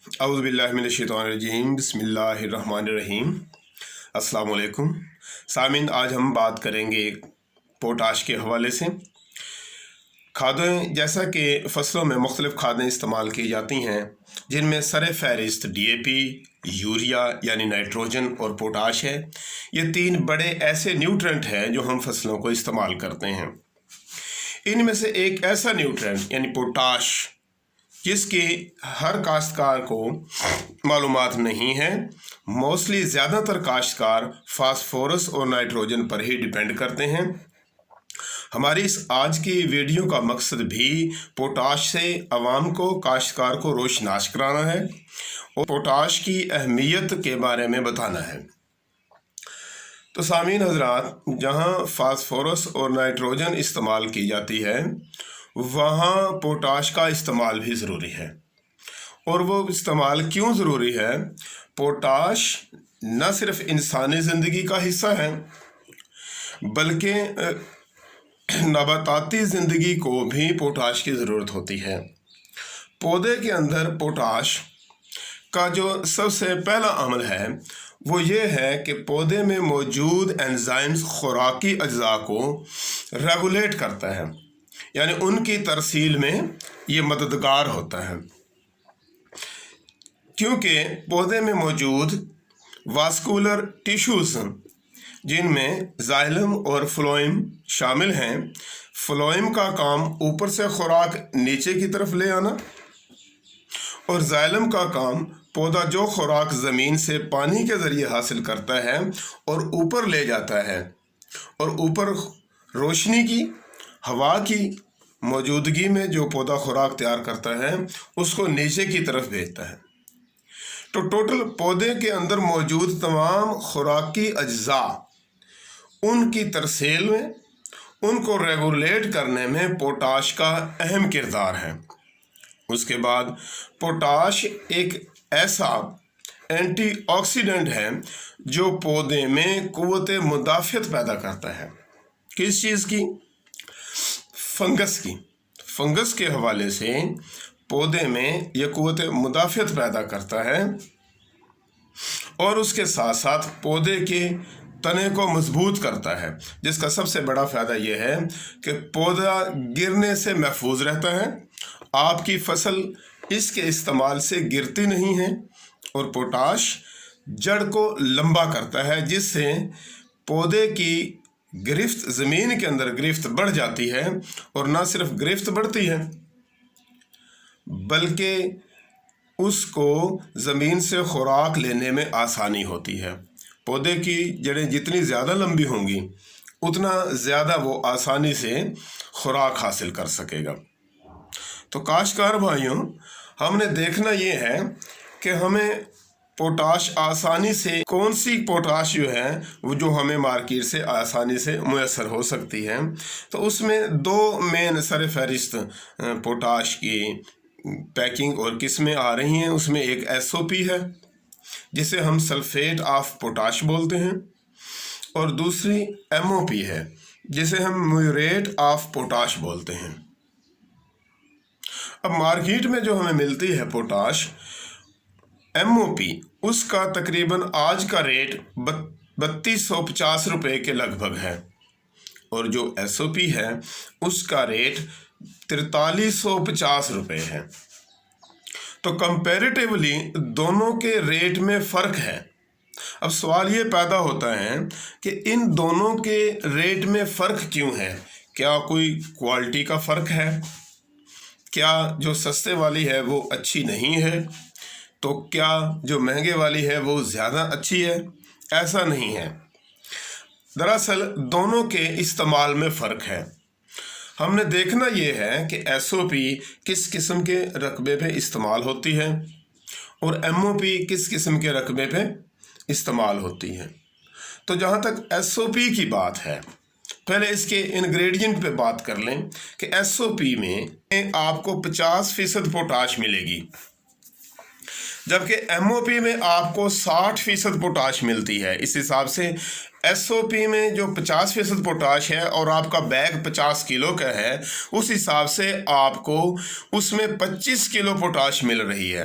اعوذ باللہ من الشیطان الرجیم بسم اللہ الرحمن الرحیم۔ السلام علیکم سامعین، آج ہم بات کریں گے پوٹاش کے حوالے سے۔ کھادیں، جیسا کہ فصلوں میں مختلف کھادیں استعمال کی جاتی ہیں جن میں سر فہرست ڈی اے پی، یوریا یعنی نائٹروجن اور پوٹاش ہے۔ یہ تین بڑے ایسے نیوٹرینٹ ہیں جو ہم فصلوں کو استعمال کرتے ہیں۔ ان میں سے ایک ایسا نیوٹرینٹ یعنی پوٹاش جس کی ہر کاشتکار کو معلومات نہیں ہے، موسٹلی زیادہ تر کاشتکار فاسفورس اور نائٹروجن پر ہی ڈیپینڈ کرتے ہیں۔ ہماری اس آج کی ویڈیو کا مقصد بھی پوٹاش سے عوام کو، کاشتکار کو روشناس کرانا ہے اور پوٹاش کی اہمیت کے بارے میں بتانا ہے۔ تو سامعین حضرات، جہاں فاسفورس اور نائٹروجن استعمال کی جاتی ہے وہاں پوٹاش کا استعمال بھی ضروری ہے۔ اور وہ استعمال کیوں ضروری ہے؟ پوٹاش نہ صرف انسانی زندگی کا حصہ ہے بلکہ نباتاتی زندگی کو بھی پوٹاش کی ضرورت ہوتی ہے۔ پودے کے اندر پوٹاش کا جو سب سے پہلا عمل ہے وہ یہ ہے کہ پودے میں موجود انزائمز خوراکی اجزاء کو ریگولیٹ کرتا ہے، یعنی ان کی ترسیل میں یہ مددگار ہوتا ہے، کیونکہ پودے میں موجود واسکولر ٹیشوز جن میں زائلم اور فلوئم شامل ہیں۔ فلوئم کا کام اوپر سے خوراک نیچے کی طرف لے آنا اور زائلم کا کام پودا جو خوراک زمین سے پانی کے ذریعے حاصل کرتا ہے اور اوپر لے جاتا ہے، اور اوپر روشنی کی، ہوا کی موجودگی میں جو پودا خوراک تیار کرتا ہے اس کو نیچے کی طرف بھیجتا ہے۔ تو ٹوٹل پودے کے اندر موجود تمام خوراکی اجزاء، ان کی ترسیل میں، ان کو ریگولیٹ کرنے میں پوٹاش کا اہم کردار ہے۔ اس کے بعد پوٹاش ایک ایسا اینٹی آکسیڈنٹ ہے جو پودے میں قوت مدافعت پیدا کرتا ہے۔ کس چیز کی؟ فنگس کی۔ فنگس کے حوالے سے پودے میں یہ قوت مدافعت پیدا کرتا ہے اور اس کے ساتھ ساتھ پودے کے تنے کو مضبوط کرتا ہے، جس کا سب سے بڑا فائدہ یہ ہے کہ پودا گرنے سے محفوظ رہتا ہے، آپ کی فصل اس کے استعمال سے گرتی نہیں ہے، اور پوٹاش جڑ کو لمبا کرتا ہے جس سے پودے کی گرفت، زمین کے اندر گرفت بڑھ جاتی ہے، اور نہ صرف گرفت بڑھتی ہے بلکہ اس کو زمین سے خوراک لینے میں آسانی ہوتی ہے۔ پودے کی جڑیں جتنی زیادہ لمبی ہوں گی اتنا زیادہ وہ آسانی سے خوراک حاصل کر سکے گا۔ تو کاشتکار بھائیوں، ہم نے دیکھنا یہ ہے کہ ہمیں پوٹاش آسانی سے، کون سی پوٹاش جو ہے وہ جو ہمیں مارکیٹ سے آسانی سے میسر ہو سکتی ہے۔ تو اس میں دو مین سر فہرست پوٹاش کی پیکنگ اور قسمیں آ رہی ہیں۔ اس میں ایک ایس او پی ہے جسے ہم سلفیٹ آف پوٹاش بولتے ہیں، اور دوسری ایم او پی ہے جسے ہم میوریٹ آف پوٹاش بولتے ہیں۔ اب مارکیٹ میں جو ہمیں ملتی ہے پوٹاش ایم او پی، اس کا تقریباً آج کا ریٹ 3250 روپے کے لگ بھگ ہے، اور جو ایس او پی ہے اس کا ریٹ 4350 روپے ہے۔ تو کمپیریٹیولی دونوں کے ریٹ میں فرق ہے۔ اب سوال یہ پیدا ہوتا ہے کہ ان دونوں کے ریٹ میں فرق کیوں ہے؟ کیا کوئی کوالٹی کا فرق ہے؟ کیا جو سستے والی ہے وہ اچھی نہیں ہے؟ تو کیا جو مہنگے والی ہے وہ زیادہ اچھی ہے؟ ایسا نہیں ہے۔ دراصل دونوں کے استعمال میں فرق ہے۔ ہم نے دیکھنا یہ ہے کہ ایس او پی کس قسم کے رقبے پہ استعمال ہوتی ہے اور ایم او پی کس قسم کے رقبے پہ استعمال ہوتی ہے۔ تو جہاں تک ایس او پی کی بات ہے، پہلے اس کے انگریڈینٹ پہ بات کر لیں کہ ایس او پی میں آپ کو 50% پوٹاش ملے گی، جبکہ ایم او پی میں آپ کو 60% پوٹاش ملتی ہے۔ اس حساب سے ایس او پی میں جو 50% پوٹاش ہے اور آپ کا بیگ 50 کلو کا ہے، اس حساب سے آپ کو اس میں 25 کلو پوٹاش مل رہی ہے۔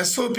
SOP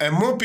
MOP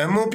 MOP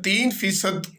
3%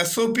SOP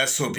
SOP